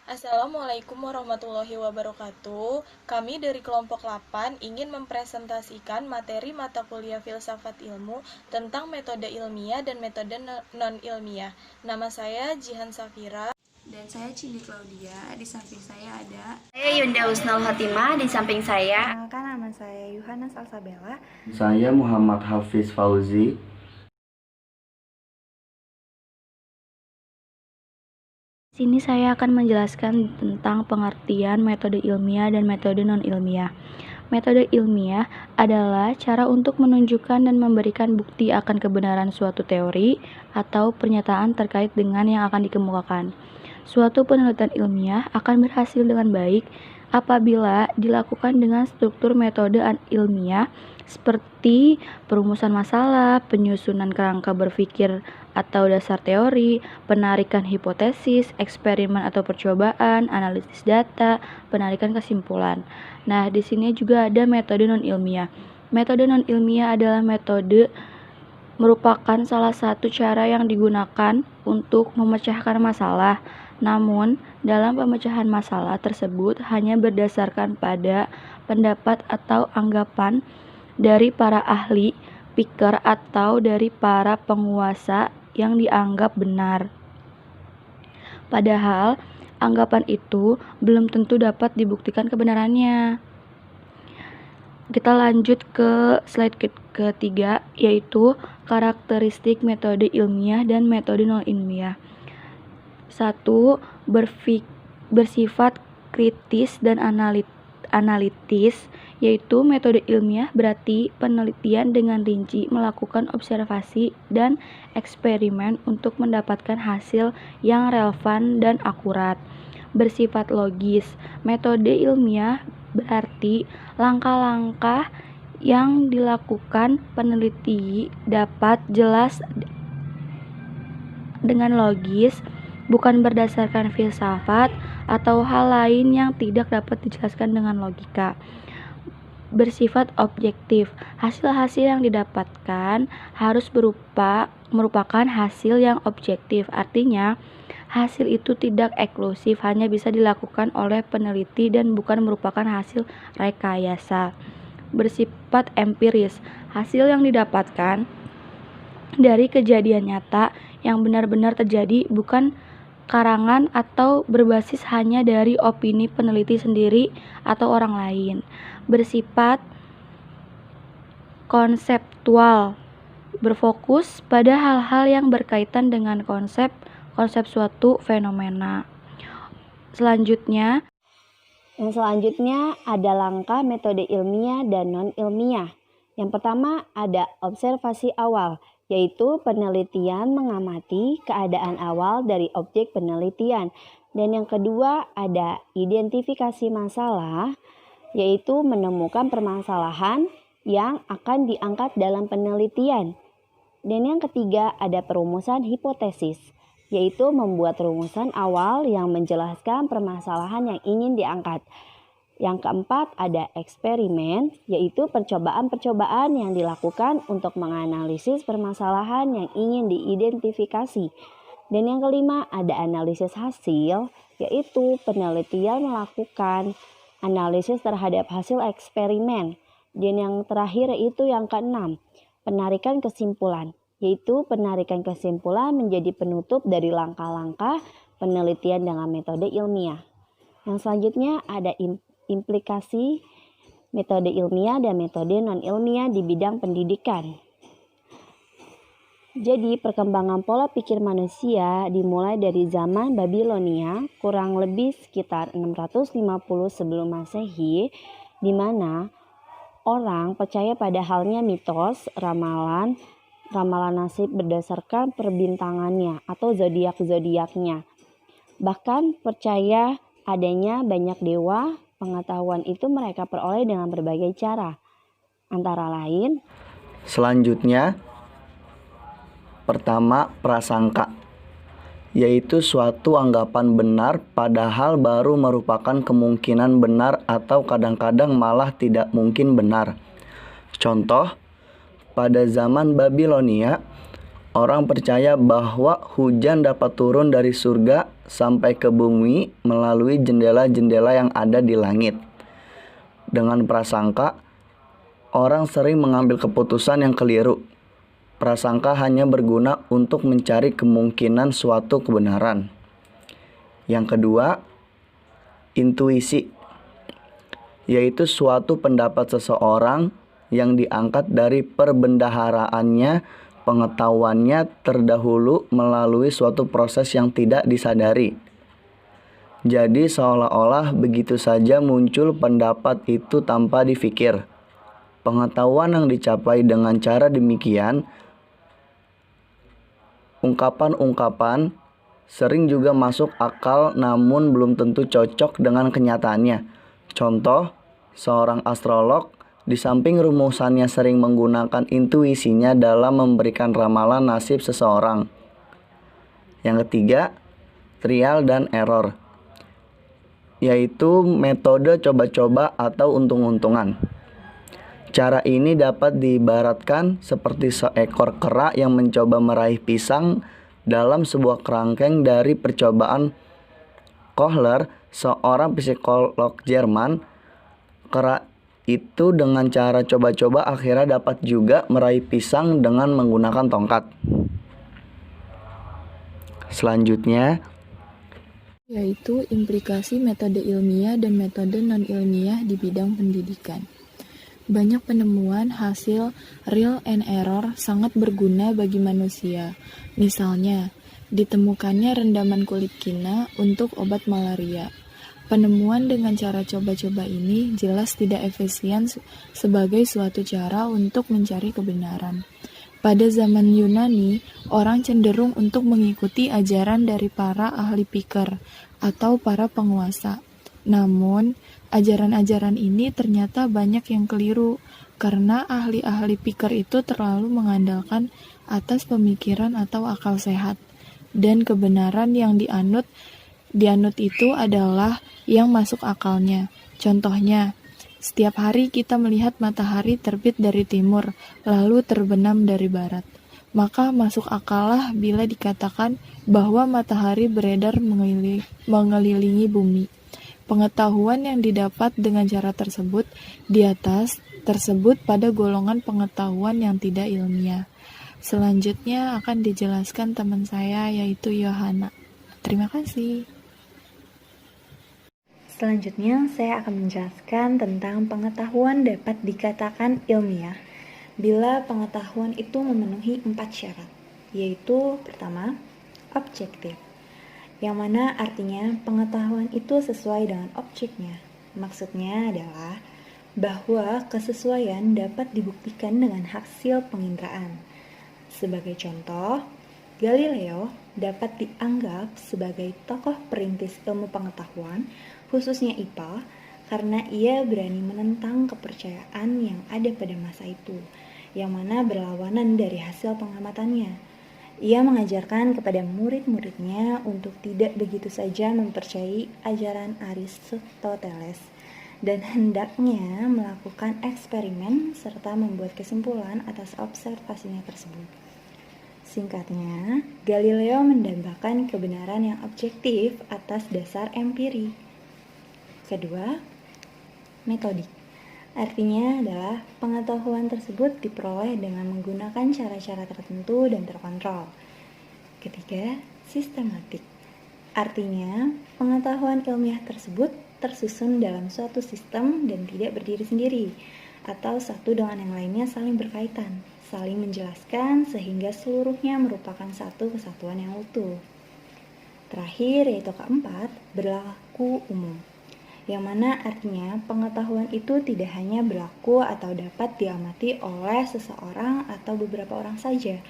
Assalamualaikum warahmatullahi wabarakatuh. Kami dari kelompok 8 ingin mempresentasikan materi mata kuliah filsafat ilmu tentang metode ilmiah dan metode non-ilmiah. Nama saya Jihan Safira. Dan saya Cindy Claudia, di samping saya ada Saya Yunda Husnul Hatimah, di samping saya. Perkenalkan, nama saya Yohana Salsabella. Saya Muhammad Hafiz Fauzi. Di sini saya akan menjelaskan tentang pengertian metode ilmiah dan metode non-ilmiah. Metode ilmiah adalah cara untuk menunjukkan dan memberikan bukti akan kebenaran suatu teori atau pernyataan terkait dengan yang akan dikemukakan. Suatu penelitian ilmiah akan berhasil dengan baik apabila dilakukan dengan struktur metode ilmiah seperti perumusan masalah, penyusunan kerangka berpikir atau dasar teori, penarikan hipotesis, eksperimen atau percobaan, analisis data, penarikan kesimpulan. Nah, di sini juga ada metode non-ilmiah. Metode non-ilmiah adalah metode merupakan salah satu cara yang digunakan untuk memecahkan masalah. Namun, dalam pemecahan masalah tersebut hanya berdasarkan pada pendapat atau anggapan dari para ahli, pikir atau dari para penguasa yang dianggap benar. Padahal, anggapan itu belum tentu dapat dibuktikan kebenarannya. Kita lanjut ke slide ketiga, yaitu karakteristik metode ilmiah dan metode non-ilmiah. 1. Bersifat kritis dan analitis, yaitu metode ilmiah berarti penelitian dengan rinci melakukan observasi dan eksperimen untuk mendapatkan hasil yang relevan dan akurat. Bersifat logis, metode ilmiah berarti langkah-langkah yang dilakukan peneliti dapat jelas dengan logis, bukan berdasarkan filsafat atau hal lain yang tidak dapat dijelaskan dengan logika. Bersifat objektif, hasil-hasil yang didapatkan harus merupakan hasil yang objektif. Artinya, hasil itu tidak eksklusif, hanya bisa dilakukan oleh peneliti dan bukan merupakan hasil rekayasa. Bersifat empiris, hasil yang didapatkan dari kejadian nyata yang benar-benar terjadi, bukan karangan atau berbasis hanya dari opini peneliti sendiri atau orang lain. Bersifat konseptual, berfokus pada hal-hal yang berkaitan dengan konsep suatu fenomena. Yang selanjutnya ada langkah metode ilmiah dan non-ilmiah. Yang pertama ada observasi awal, yaitu penelitian mengamati keadaan awal dari objek penelitian. Dan yang kedua ada identifikasi masalah, yaitu menemukan permasalahan yang akan diangkat dalam penelitian. Dan yang ketiga ada perumusan hipotesis, yaitu membuat rumusan awal yang menjelaskan permasalahan yang ingin diangkat. Yang keempat ada eksperimen, yaitu percobaan-percobaan yang dilakukan untuk menganalisis permasalahan yang ingin diidentifikasi. Dan yang kelima ada analisis hasil, yaitu penelitian melakukan analisis terhadap hasil eksperimen. Dan yang terakhir yaitu yang keenam, penarikan kesimpulan, yaitu penarikan kesimpulan menjadi penutup dari langkah-langkah penelitian dengan metode ilmiah. Yang selanjutnya ada implikasi metode ilmiah dan metode non-ilmiah di bidang pendidikan. Jadi, perkembangan pola pikir manusia dimulai dari zaman Babilonia, kurang lebih sekitar 650 sebelum Masehi, di mana orang percaya pada halnya mitos, ramalan nasib berdasarkan perbintangannya atau zodiak-zodiaknya. Bahkan percaya adanya banyak dewa. Pengetahuan itu mereka peroleh dengan berbagai cara, antara lain. Selanjutnya, pertama prasangka, yaitu suatu anggapan benar padahal baru merupakan kemungkinan benar atau kadang-kadang malah tidak mungkin benar. Contoh, pada zaman Babilonia, Orang percaya bahwa hujan dapat turun dari surga sampai ke bumi melalui jendela-jendela yang ada di langit. Dengan prasangka, orang sering mengambil keputusan yang keliru. Prasangka hanya berguna untuk mencari kemungkinan suatu kebenaran. Yang kedua, intuisi, yaitu suatu pendapat seseorang yang diangkat dari perbendaharaannya, pengetahuannya terdahulu melalui suatu proses yang tidak disadari. Jadi seolah-olah begitu saja muncul pendapat itu tanpa difikir. Pengetahuan yang dicapai dengan cara demikian, ungkapan-ungkapan sering juga masuk akal namun belum tentu cocok dengan kenyataannya. Contoh, seorang astrolog di samping rumusannya sering menggunakan intuisinya dalam memberikan ramalan nasib seseorang. Yang ketiga, trial dan error, yaitu metode coba-coba atau untung-untungan. Cara ini dapat diibaratkan seperti seekor kera yang mencoba meraih pisang dalam sebuah kerangkeng dari percobaan Kohler, seorang psikolog Jerman. Kera itu dengan cara coba-coba akhirnya dapat juga meraih pisang dengan menggunakan tongkat. Selanjutnya, yaitu implikasi metode ilmiah dan metode non-ilmiah di bidang pendidikan. Banyak penemuan hasil real and error sangat berguna bagi manusia. Misalnya, ditemukannya rendaman kulit kina untuk obat malaria. Penemuan dengan cara coba-coba ini jelas tidak efisien sebagai suatu cara untuk mencari kebenaran. Pada zaman Yunani, orang cenderung untuk mengikuti ajaran dari para ahli pikir atau para penguasa. Namun, ajaran-ajaran ini ternyata banyak yang keliru karena ahli-ahli pikir itu terlalu mengandalkan atas pemikiran atau akal sehat, dan kebenaran yang dianut itu adalah yang masuk akalnya. Contohnya, setiap hari kita melihat matahari terbit dari timur, lalu terbenam dari barat. Maka masuk akallah bila dikatakan bahwa matahari beredar mengelilingi bumi. Pengetahuan yang didapat dengan cara tersebut di atas tersebut pada golongan pengetahuan yang tidak ilmiah. Selanjutnya akan dijelaskan teman saya, yaitu Yohana. Terima kasih. Selanjutnya, saya akan menjelaskan tentang pengetahuan dapat dikatakan ilmiah bila pengetahuan itu memenuhi 4 syarat, yaitu pertama, objektif, yang mana artinya pengetahuan itu sesuai dengan objeknya. Maksudnya adalah bahwa kesesuaian dapat dibuktikan dengan hasil penginderaan. Sebagai contoh, Galileo dapat dianggap sebagai tokoh perintis ilmu pengetahuan, khususnya IPA, karena ia berani menentang kepercayaan yang ada pada masa itu, yang mana berlawanan dari hasil pengamatannya. Ia mengajarkan kepada murid-muridnya untuk tidak begitu saja mempercayai ajaran Aristoteles, dan hendaknya melakukan eksperimen serta membuat kesimpulan atas observasinya tersebut. Singkatnya, Galileo mendambakan kebenaran yang objektif atas dasar empiri. Kedua, metodik. Artinya adalah pengetahuan tersebut diperoleh dengan menggunakan cara-cara tertentu dan terkontrol. Ketiga, sistematik. Artinya, pengetahuan ilmiah tersebut tersusun dalam suatu sistem dan tidak berdiri sendiri, atau satu dengan yang lainnya saling berkaitan, saling menjelaskan sehingga seluruhnya merupakan satu kesatuan yang utuh. Terakhir, yaitu keempat, berlaku umum, yang mana artinya pengetahuan itu tidak hanya berlaku atau dapat diamati oleh seseorang atau beberapa orang saja,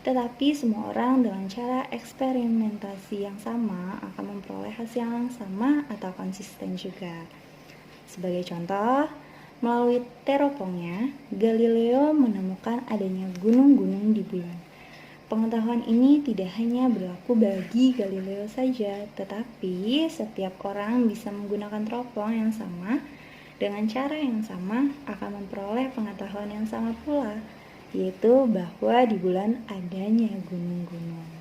tetapi semua orang dengan cara eksperimentasi yang sama akan memperoleh hasil yang sama atau konsisten juga. Sebagai contoh, melalui teropongnya, Galileo menemukan adanya gunung-gunung di bulan. Pengetahuan ini tidak hanya berlaku bagi Galileo saja, tetapi setiap orang bisa menggunakan teropong yang sama dengan cara yang sama akan memperoleh pengetahuan yang sama pula, yaitu bahwa di bulan adanya gunung-gunung.